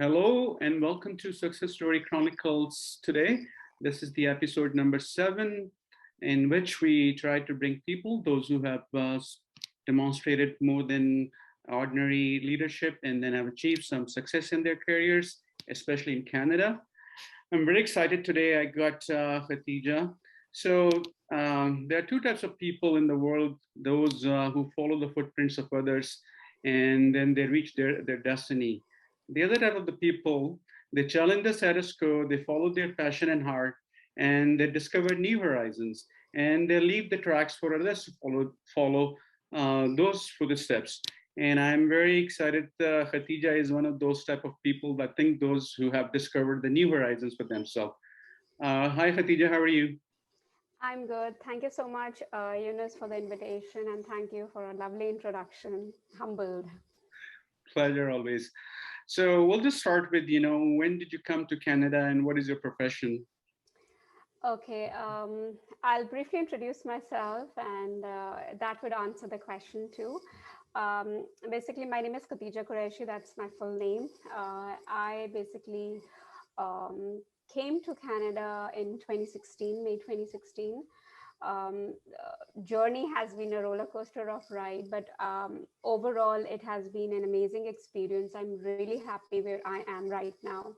Hello and welcome to Success Story Chronicles today. This is the episode number 7, in which we try to bring people, those who have demonstrated more than ordinary leadership and then have achieved some success in their careers, especially in Canada. I'm very excited today. I got Khatija. So there are two types of people in the world: those who follow the footprints of others, and then they reach their destiny. The other type of the people, they challenge the status quo, they follow their passion and heart, and they discover new horizons, and they leave the tracks for others to follow those footsteps. And I'm very excited. Khatija is one of those type of people that think those who have discovered the new horizons for themselves. Hi, Khatija. How are you? I'm good. Thank you so much, Eunice, for the invitation, and thank you for a lovely introduction. Humbled. Pleasure always. So we'll just start with, when did you come to Canada and what is your profession? Okay, I'll briefly introduce myself, and that would answer the question too. Basically, my name is Khatija Qureshi. That's my full name. I basically came to Canada in 2016, May 2016. Journey has been a roller coaster of ride, but overall it has been an amazing experience. I'm really happy where I am right now.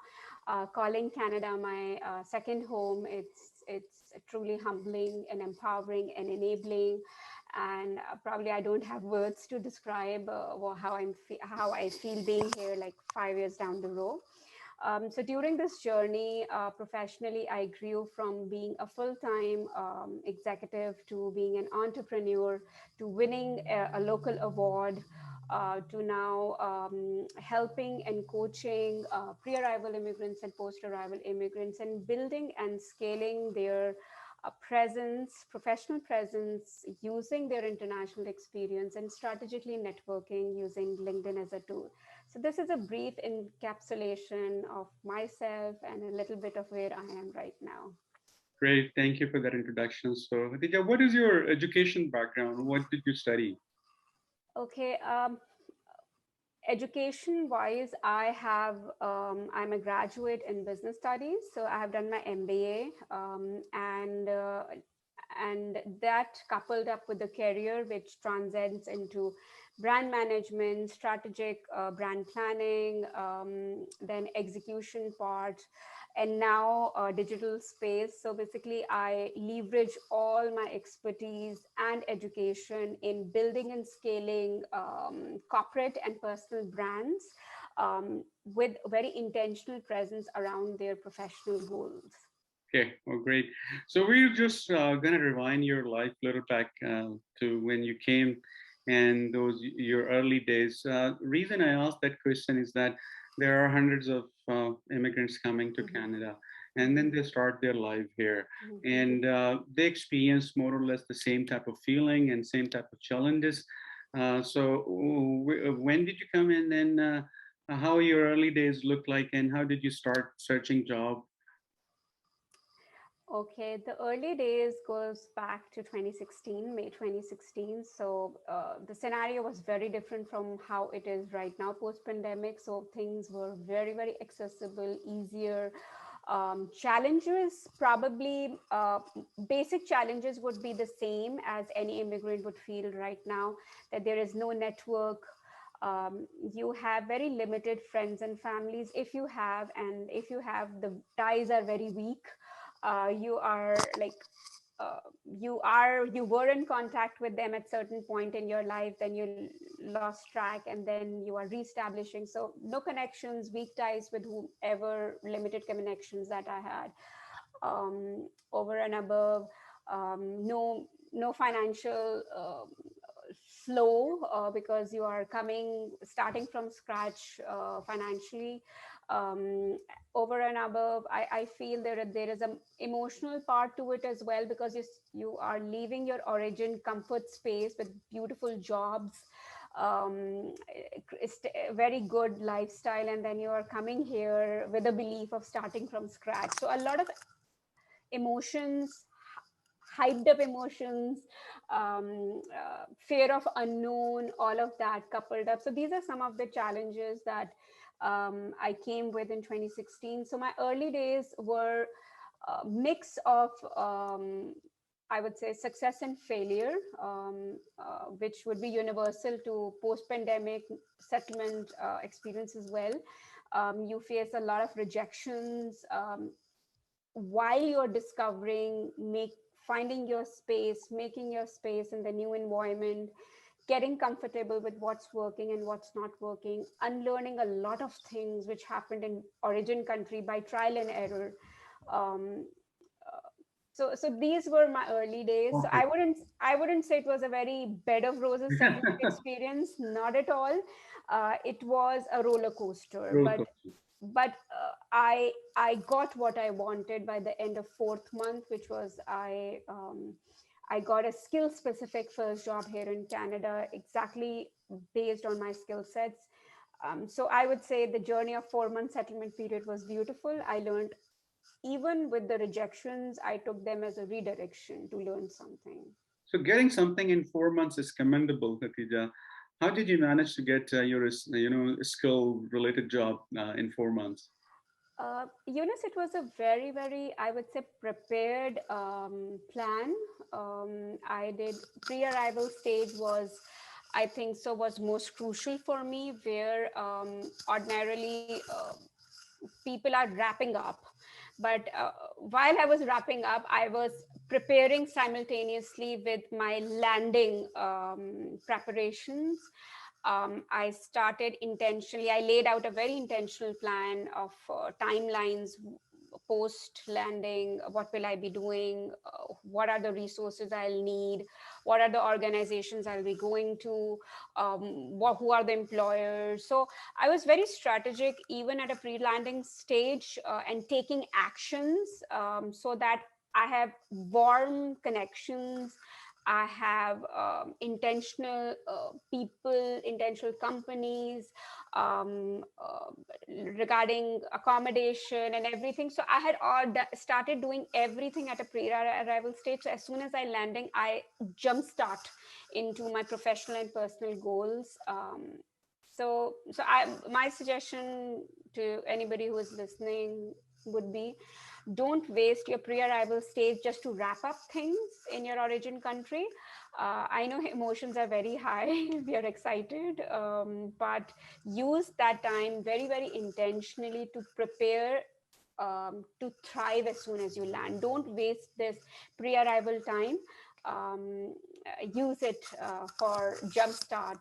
Calling Canada my second home, it's truly humbling and empowering and enabling. And probably I don't have words to describe how I feel being here like 5 years down the road. So during this journey, professionally, I grew from being a full-time executive to being an entrepreneur to winning a local award to now helping and coaching pre-arrival immigrants and post-arrival immigrants and building and scaling their presence, professional presence, using their international experience and strategically networking using LinkedIn as a tool. So this is a brief encapsulation of myself and a little bit of where I am right now. Great. Thank you for that introduction. So, Khatija, what is your education background? What did you study? Okay, education wise, I'm a graduate in business studies, so I have done my MBA, and that coupled up with the career which transcends into brand management, strategic brand planning, then execution part, and now digital space. So basically I leverage all my expertise and education in building and scaling corporate and personal brands with very intentional presence around their professional goals. Okay, oh, great. So we're just gonna rewind your life a little back to when you came and those your early days. Reason I asked that question is that there are hundreds of immigrants coming to Mhm, Canada, and then mhm, they start their life here, mhm. and they experience more or less the same type of feeling and same type of challenges. So when did you come in, and how your early days look like, and how did you start searching job? Okay, the early days goes back to 2016, May 2016. So the scenario was very different from how it is right now post pandemic. So things were very, very accessible, easier. Challenges, probably basic challenges would be the same as any immigrant would feel right now, that there is no network. You have very limited friends and families if you have, and if you have, the ties are very weak. You are like you were in contact with them at certain point in your life, then you lost track, and then you are reestablishing. So no connections, weak ties with whomever, limited connections that I had. Over and above, no financial flow, because you are coming starting from scratch financially. um, Over and above, I feel there is an emotional part to it as well, because you are leaving your origin comfort space with beautiful jobs, very good lifestyle, and then you are coming here with a belief of starting from scratch. So a lot of emotions, hyped up emotions, fear of unknown, all of that coupled up. So these are some of the challenges that I came with in 2016. So my early days were a mix of, I would say, success and failure, which would be universal to post-pandemic settlement experience as well. You face a lot of rejections while you're discovering, finding your space, making your space in the new environment, getting comfortable with what's working and what's not working, unlearning a lot of things which happened in origin country by trial and error. Um, so these were my early days. So Okay. I wouldn't say it was a very bed of roses settlement experience. Not at all. It was a roller coaster, Roller but coaster. I got what I wanted by the end of fourth month, which was I got a skill specific first job here in Canada, exactly based on my skill sets. So I would say the journey of 4 month settlement period was beautiful. I learned, even with the rejections, I took them as a redirection to learn something. So getting something in 4 months is commendable, Khatija. How did you manage to get your, skill-related job in 4 months? Eunice, it was a very, very, I would say, prepared plan. I did pre-arrival stage was, I think, so was most crucial for me, where ordinarily people are wrapping up. But while I was wrapping up, I was preparing simultaneously with my landing preparations. I started intentionally, I laid out a very intentional plan of timelines post landing. What will I be doing? What are the resources I'll need? What are the organizations I'll be going to? Who are the employers? So I was very strategic even at a pre-landing stage, and taking actions, so that I have warm connections. I have intentional people, intentional companies, regarding accommodation and everything. So I had started doing everything at a pre-arrival stage. So as soon as I landing, I jumpstart into my professional and personal goals. My suggestion to anybody who is listening would be, don't waste your pre-arrival stage just to wrap up things in your origin country. I know emotions are very high. We are excited, but use that time very, very intentionally to prepare, to thrive as soon as you land. Don't waste this pre-arrival time. Use it for jumpstart,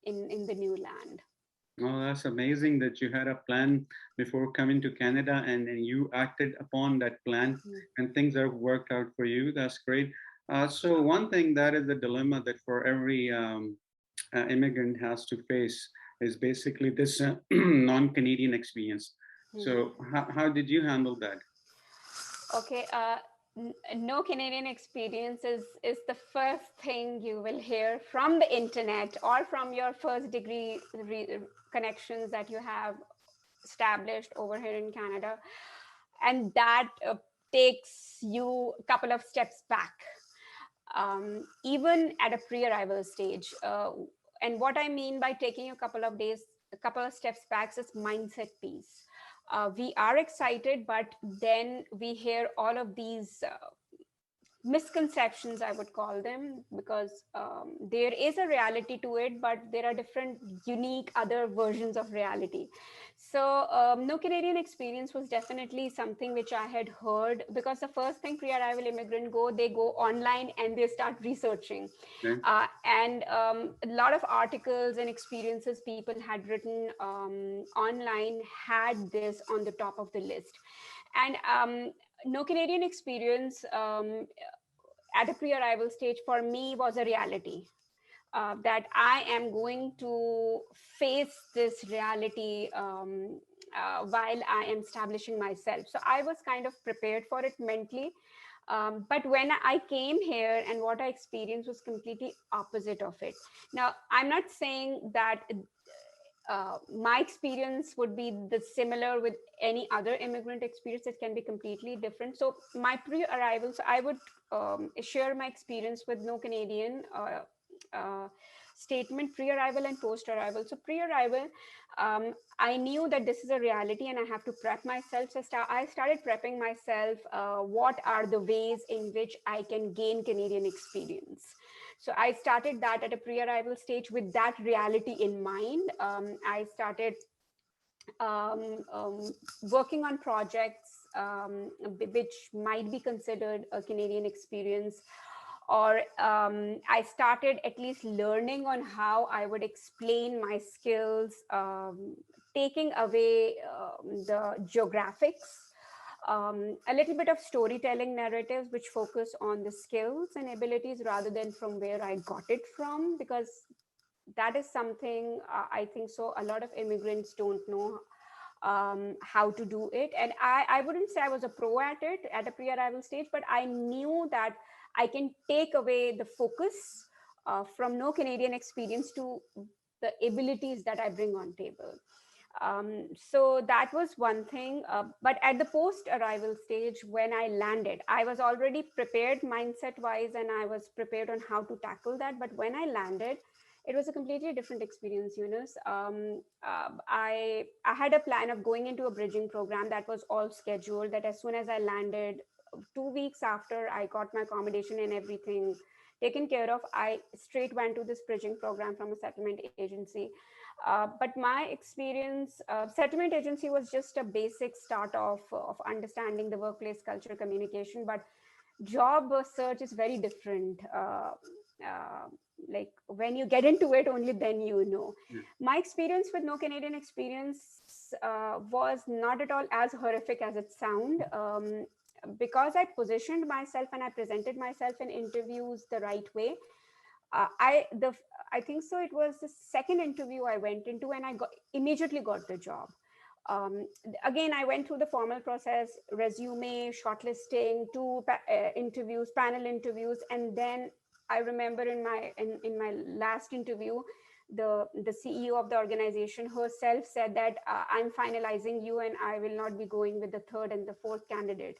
in the new land. Oh, that's amazing that you had a plan before coming to Canada, and you acted upon that plan and things have worked out for you. That's great. So one thing that is a dilemma that for every immigrant has to face is basically this non-Canadian experience. So how did you handle that? Okay, no Canadian experience is the first thing you will hear from the internet or from your first degree connections that you have established over here in Canada. And that takes you a couple of steps back, even at a pre-arrival stage. And what I mean by taking a couple of days, a couple of steps back, is mindset piece. We are excited, but then we hear all of these misconceptions, I would call them, because there is a reality to it, but there are different unique other versions of reality. So no Canadian experience was definitely something which I had heard, because the first thing pre-arrival immigrant they go online and they start researching. Okay. And a lot of articles and experiences people had written online had this on the top of the list. And no Canadian experience at a pre-arrival stage for me was a reality, that I am going to face this reality while I am establishing myself. So I was kind of prepared for it mentally. But when I came here, and what I experienced was completely opposite of it. Now, I'm not saying that my experience would be the similar with any other immigrant experience. It can be completely different. So my pre-arrival, so I would share my experience with no Canadian statement: pre-arrival and post-arrival. So pre-arrival, I knew that this is a reality and I have to prep myself. So I started prepping myself. What are the ways in which I can gain Canadian experience? So I started that at a pre-arrival stage with that reality in mind. I started um, um, working on projects which might be considered a Canadian experience, or I started at least learning on how I would explain my skills, taking away the geographics, a little bit of storytelling narratives which focus on the skills and abilities rather than from where I got it from, because that is something I think so a lot of immigrants don't know how to do it. And I wouldn't say I was a pro at it at a pre-arrival stage, but I knew that I can take away the focus from no Canadian experience to the abilities that I bring on table. So that was one thing. But at the post-arrival stage, when I landed, I was already prepared mindset-wise, and I was prepared on how to tackle that. But when I landed, it was a completely different experience, Yunus. I had a plan of going into a bridging program that was all scheduled. That as soon as I landed, 2 weeks after I got my accommodation and everything taken care of, I straight went to this bridging program from a settlement agency. But my experience, settlement agency was just a basic start of understanding the workplace culture, communication. But job search is very different. Uh, like when you get into it, only then you know. Yeah. My experience with no Canadian experience was not at all as horrific as it sound. Because I positioned myself and I presented myself in interviews the right way. I think so. It was the second interview I went into, and I immediately got the job. Again, I went through the formal process: resume, shortlisting, interviews, panel interviews, and then I remember in my last interview, the CEO of the organization herself said that I'm finalizing you, and I will not be going with the third and the fourth candidate.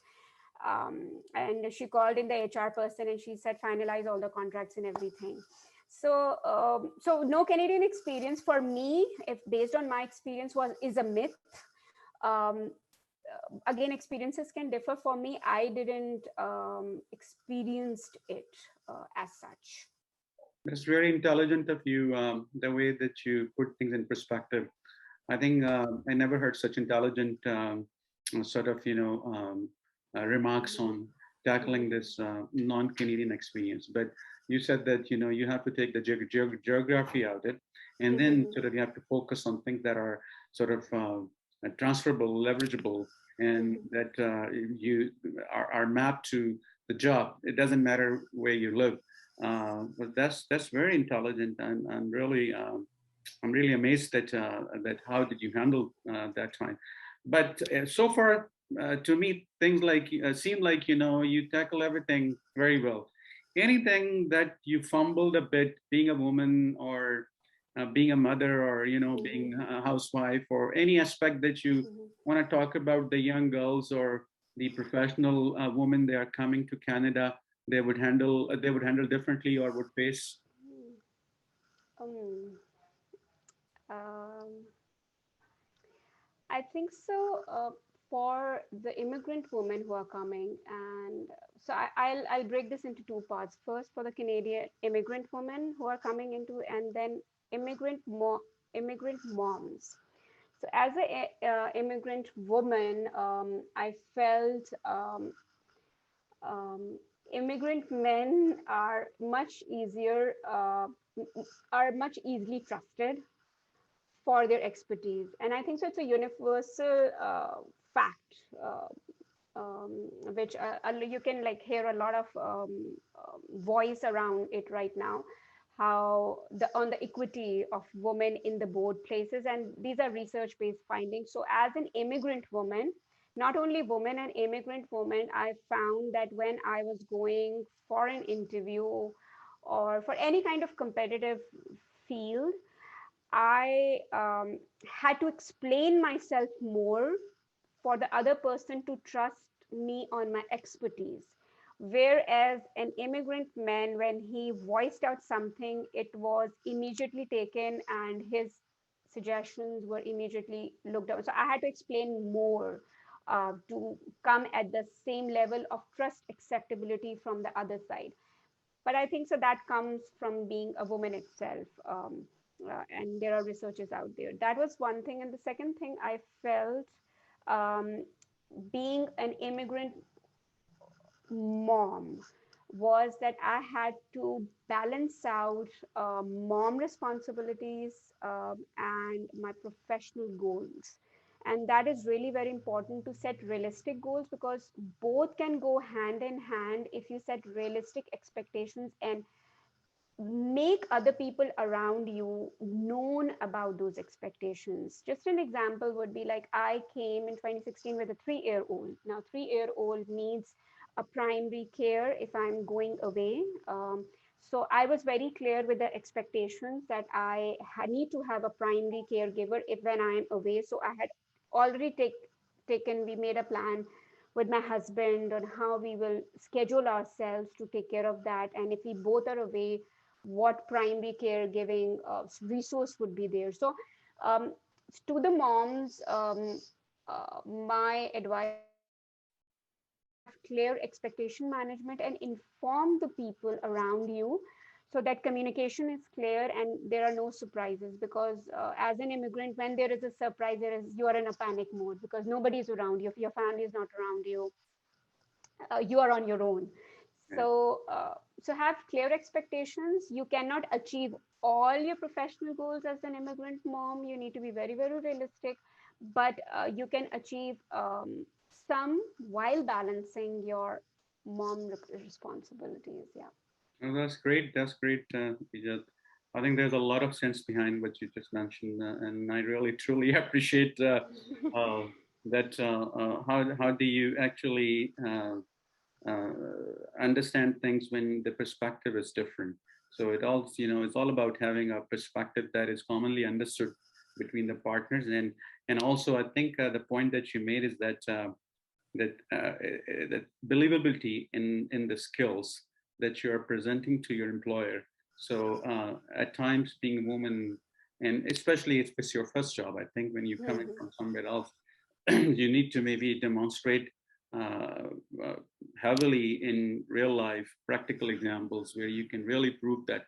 And she called in the HR person, and she said finalize all the contracts and everything. So no Canadian experience for me, if based on my experience, was is a myth. um, Again, experiences can differ. For me, I didn't experienced it as such. That's very intelligent of you, the way that you put things in perspective. I think I never heard such intelligent sort of, remarks Mhm. on tackling this non-Canadian experience. But you said that, you have to take the geography out of it, and then Mhm. sort of you have to focus on things that are sort of transferable, leverageable, and Mhm. that you are mapped to the job. It doesn't matter where you live. But that's very intelligent. I'm really amazed that how did you handle that time. But so far, to me, things like seem like you tackle everything very well. Anything that you fumbled a bit, being a woman or being a mother, or Mhm. being a housewife, or any aspect that you Mhm. want to talk about the young girls or the professional women they are coming to Canada, they would handle differently or would face. Um, um, I think so. For the immigrant women who are coming, and so I'll break this into two parts. First, for the Canadian immigrant women who are coming into, and then immigrant moms. So, as a immigrant woman, I felt um, immigrant men are much easily trusted for their expertise. And I think so it's a universal fact, which you can like hear a lot of voice around it right now, how the on the equity of women in the board places. And these are research based findings. So as an immigrant woman, not only woman, and immigrant woman, I found that when I was going for an interview or for any kind of competitive field, I had to explain myself more for the other person to trust me on my expertise. Whereas an immigrant man, when he voiced out something, it was immediately taken and his suggestions were immediately looked at. So I had to explain more to come at the same level of trust acceptability from the other side. But I think so that comes from being a woman itself. And there are researchers out there. That was one thing. And the second thing I felt, um, being an immigrant mom, was that I had to balance out mom responsibilities and my professional goals. And that is really very important to set realistic goals, because both can go hand in hand if you set realistic expectations and make other people around you known about those expectations. Just an example would be like, I came in 2016 with a 3-year old. Now 3-year old needs a primary care if I'm going away. So I was very clear with the expectations that need to have a primary caregiver if when I'm away. So I had already taken, we made a plan with my husband on how we will schedule ourselves to take care of that. And if we both are away, what primary caregiving resource would be there. So um, to the moms, my advice would be to have clear expectation management and inform the people around you, so that communication is clear and there are no surprises. Because as an immigrant, when there is a surprise, you are in a panic mode because nobody is around you. If your family is not around you, you are on your own. Right. So have clear expectations. You cannot achieve all your professional goals as an immigrant mom. You need to be very, very realistic, but you can achieve some while balancing your responsibilities. Yeah. Oh, that's great. That's great, Ijat. I think there's a lot of sense behind what you just mentioned, and I really truly appreciate uh, that. How do you actually uh, understand things when the perspective is different? So it all, it's all about having a perspective that is commonly understood between the partners, and also I think the point that you made is that believability in the skills that you are presenting to your employer. So at times, being a woman, and especially if it's your first job, I think when you're coming from somewhere else, you need to maybe demonstrate uh, uh, heavily in real life practical examples where you can really prove that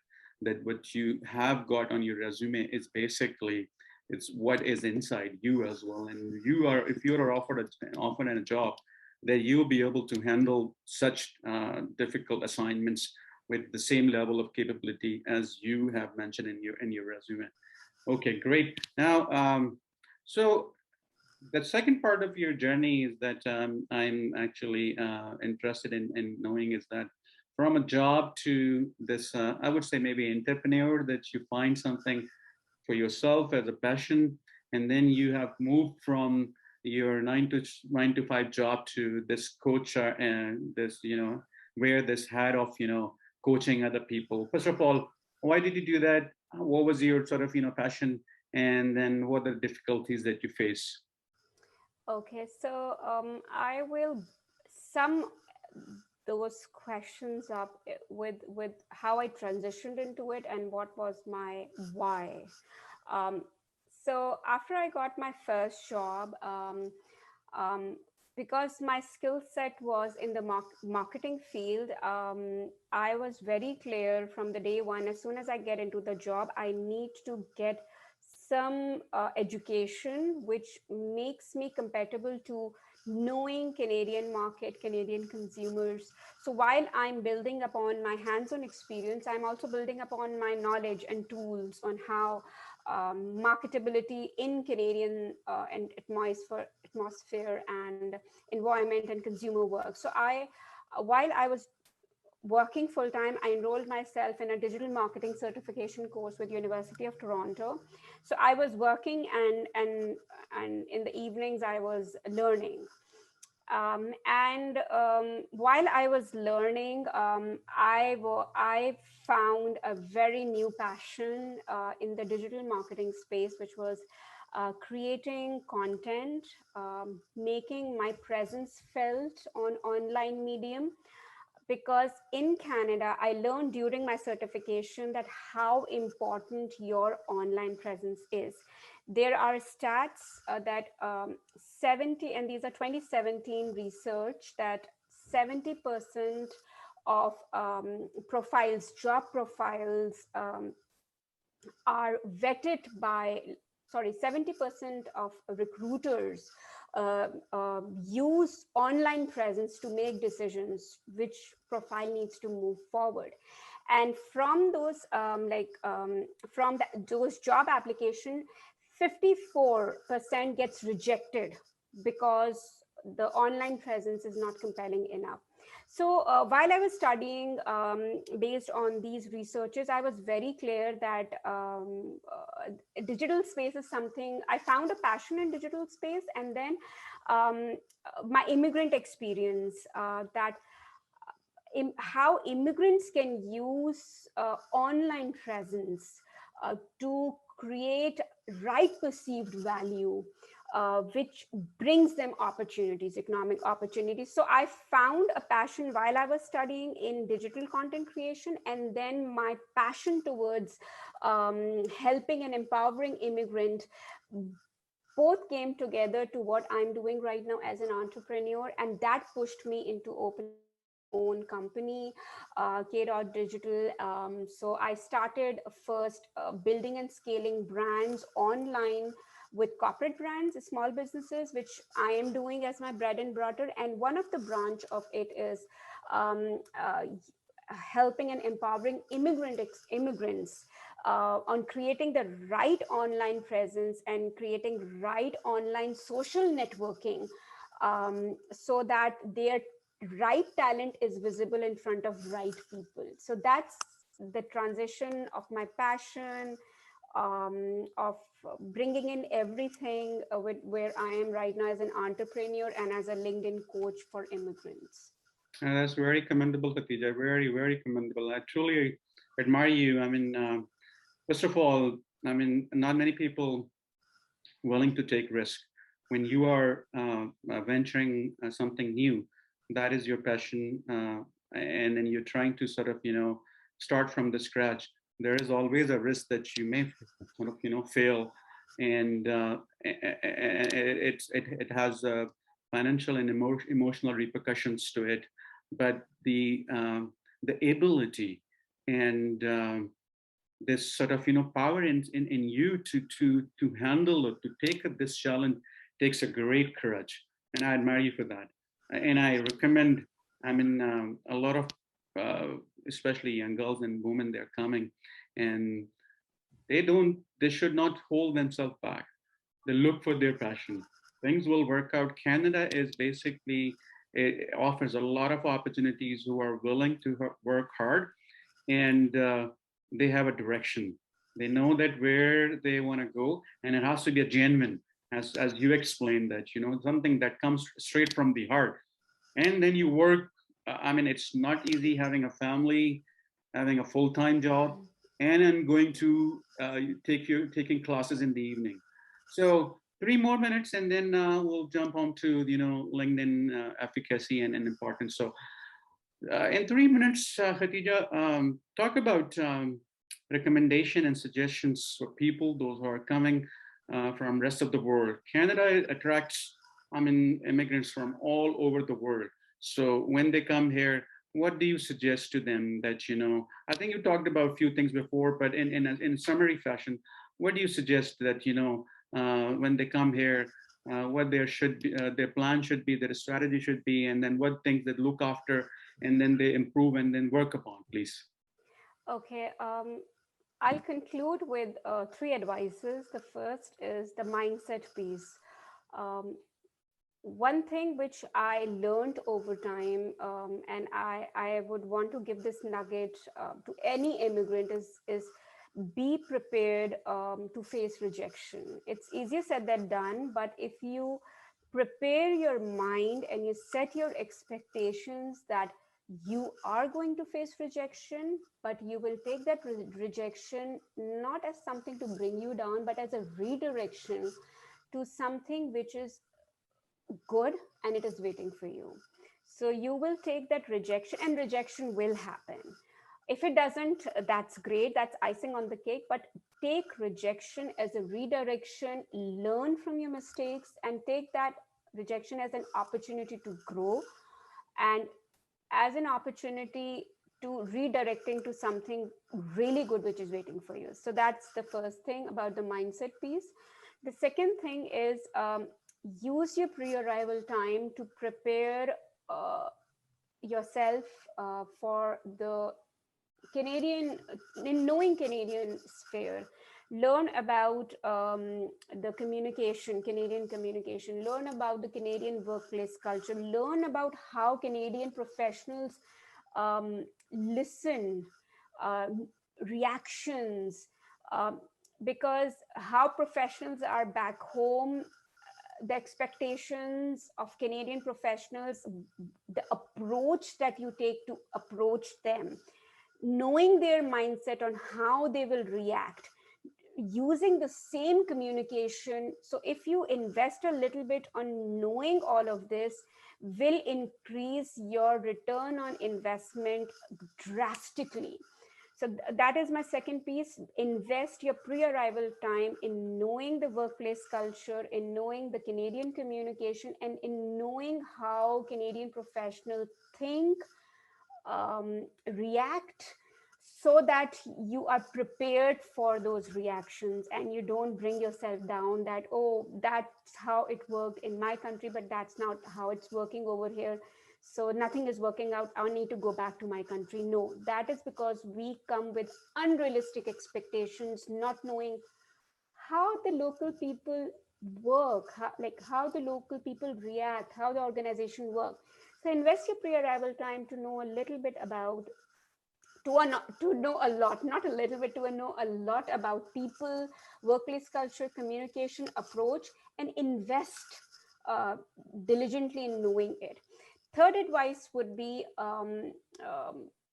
what you have got on your resume is basically it's what is inside you as well. And you are, if you are offered a job, that you'll be able to handle such difficult assignments with the same level of capability as you have mentioned in your resume. Okay, great. Now, so the second part of your journey is that I'm actually interested in knowing is that from a job to this, I would say maybe entrepreneur, that you find something for yourself as a passion, and then you have moved from your 9 to 5 job to this coach and this, wear this hat of, coaching other people. First of all, why did you do that? What was your sort of, passion? And then what are the difficulties that you face? Okay, so I will sum those questions up with how I transitioned into it and what was my why. Um, so after I got my first job, um, because my skill set was in the marketing field, I was very clear from the day one. As soon as I get into the job, I need to get some education which makes me compatible to knowing Canadian market, Canadian consumers. So while I'm building upon my hands-on experience, I'm also building upon my knowledge and tools on how marketability in Canadian and atmosphere and environment and consumer work. So while I was working full time, I enrolled myself in a digital marketing certification course with University of Toronto. So I was working and in the evenings I was learning. And while I was learning, I found a very new passion in the digital marketing space, which was creating content, making my presence felt on online medium. because in Canada, I learned during my certification that how important your online presence is. There are stats that 70, and these are 2017 research, that 70% of profiles, job profiles, are vetted by, sorry, 70% of recruiters use online presence to make decisions which profile needs to move forward. And from those those job application, 54% gets rejected because the online presence is not compelling enough. So while I was studying, based on these researches, I was very clear that digital space is something I found a passion in digital space. And then my immigrant experience, that how immigrants can use online presence to create right perceived value, which brings them opportunities, economic opportunities. So I found a passion while I was studying in digital content creation, and then my passion towards helping and empowering immigrant both came together to what I'm doing right now as an entrepreneur, and that pushed me into opening my own company, K Dot Digital. So I started first building and scaling brands online with corporate brands, small businesses, which I am doing as my bread and butter. And one of the branch of it is um, uh, helping and empowering immigrants on creating the right online presence and creating right online social networking, so that their right talent is visible in front of right people. So that's the transition of my passion, of bringing in everything with where I am right now as an entrepreneur and as a LinkedIn coach for immigrants. That's very commendable, Khatija. Very, very commendable. I truly admire you. I mean, first of all, I mean, not many people willing to take risk. When you are venturing something new, that is your passion, and then you're trying to sort of, start from the scratch. There is always a risk that you may sort of, fail, and it has financial and emotional repercussions to it. But the ability and this sort of power in you to handle or to take up this challenge takes a great courage, and I admire you for that. And I recommend, I mean, a lot of especially young girls and women, they're coming, and they should not hold themselves back. They look for their passion. Things will work out. Canada is basically, it offers a lot of opportunities who are willing to work hard, and they have a direction. They know that where they want to go, and it has to be a genuine, as you explained, that something that comes straight from the heart. And then you work. I mean, it's not easy having a family, having a full-time job, and then going to taking classes in the evening. So 3 more minutes, and then we'll jump on to LinkedIn efficacy and importance. So in 3 minutes, Khatija, talk about recommendation and suggestions for people, those who are coming from rest of the world. Canada attracts, I mean, immigrants from all over the world. So when they come here, what do you suggest to them that, I think you talked about a few things before, but in summary fashion, what do you suggest that, when they come here, what their plan should be, their strategy should be, and then what things they look after, and then they improve and then work upon, please. Okay, I'll conclude with three advices. The first is the mindset piece. Um, One thing which I learned over time, and I would want to give this nugget to any immigrant, is be prepared to face rejection. It's easier said than done, but if you prepare your mind and you set your expectations that you are going to face rejection, but you will take that rejection not as something to bring you down, but as a redirection to something which is good and it is waiting for you. So you will take that rejection, and rejection will happen. If it doesn't, that's great, that's icing on the cake. But take rejection as a redirection, learn from your mistakes, and take that rejection as an opportunity to grow, and as an opportunity to redirecting to something really good which is waiting for you. So that's the first thing about the mindset piece. The second thing is, use your pre-arrival time to prepare uh, yourself for the Canadian, in knowing Canadian sphere. Learn about the communication, Canadian communication, learn about the Canadian workplace culture, learn about how Canadian professionals listen, uh, reactions, um, because how professionals are back home, the expectations of Canadian professionals, the approach that you take to approach them, knowing their mindset on how they will react, using the same communication. So if you invest a little bit on knowing all of this, will increase your return on investment drastically. So that is my second piece. Invest your pre-arrival time in knowing the workplace culture, in knowing the Canadian communication, and in knowing how Canadian professionals think, react, so that you are prepared for those reactions and you don't bring yourself down that, oh, that's how it worked in my country, but that's not how it's working over here. So nothing is working out. I need to go back to my country. No, that is because we come with unrealistic expectations, not knowing how the local people work, how the local people react, how the organization work. So invest your pre-arrival time to know a little bit about, to know a lot, not a little bit, to know a lot about people, workplace culture, communication, approach, and invest uh, diligently in knowing it. Third advice would be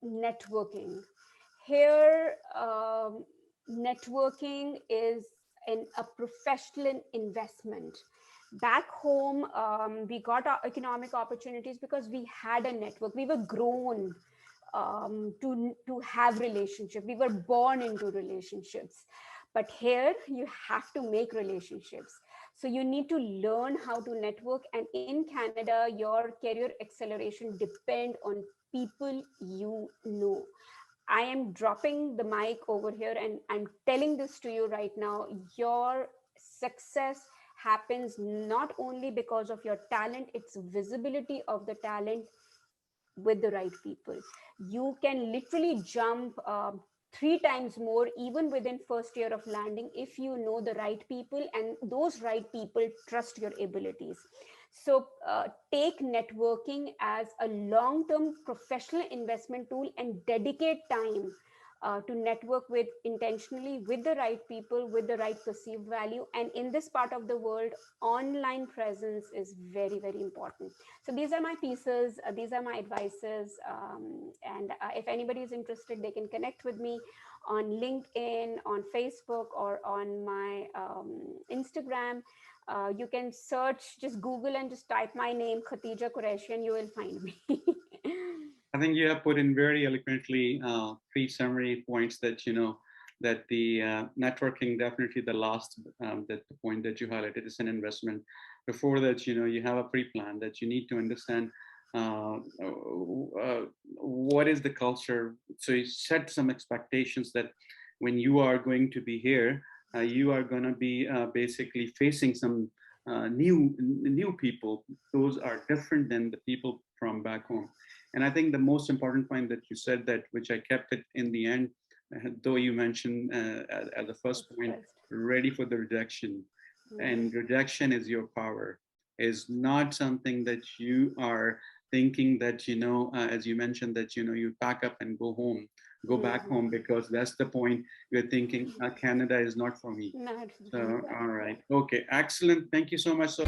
networking. Here, networking is a professional investment. Back home, we got our economic opportunities because we had a network. We were grown to have relationship. We were born into relationships. But here, you have to make relationships. So you need to learn how to network. And in Canada, your career acceleration depend on people you know. I am dropping the mic over here and I'm telling this to you right now. Your success happens not only because of your talent, it's visibility of the talent with the right people. You can literally jump 3 times more even within first year of landing if you know the right people and those right people trust your abilities. So take networking as a long-term professional investment tool and dedicate time to network with intentionally with the right people with the right perceived value. And in this part of the world, online presence is very, very important. So these are my pieces, these are my advices, and if anybody is interested, they can connect with me on LinkedIn, on Facebook, or on my Instagram. You can search, just Google and just type my name, Khatija Qureshi, and you will find me. I think you have put in very eloquently three summary points that that the networking, definitely the last that the point that you highlighted, is an investment. Before that, you have a pre-plan that you need to understand what is the culture. So you set some expectations that when you are going to be here, you are going to be basically facing some new people. Those are different than the people from back home. And I think the most important point that you said, that which I kept it in the end, though you mentioned as the first point, ready for the rejection. And rejection is your power, is not something that you are thinking that, as you mentioned, that, you pack up and go back home, because that's the point you're thinking, Canada is not for me. Not So, all right. Okay, excellent. Thank you so much. So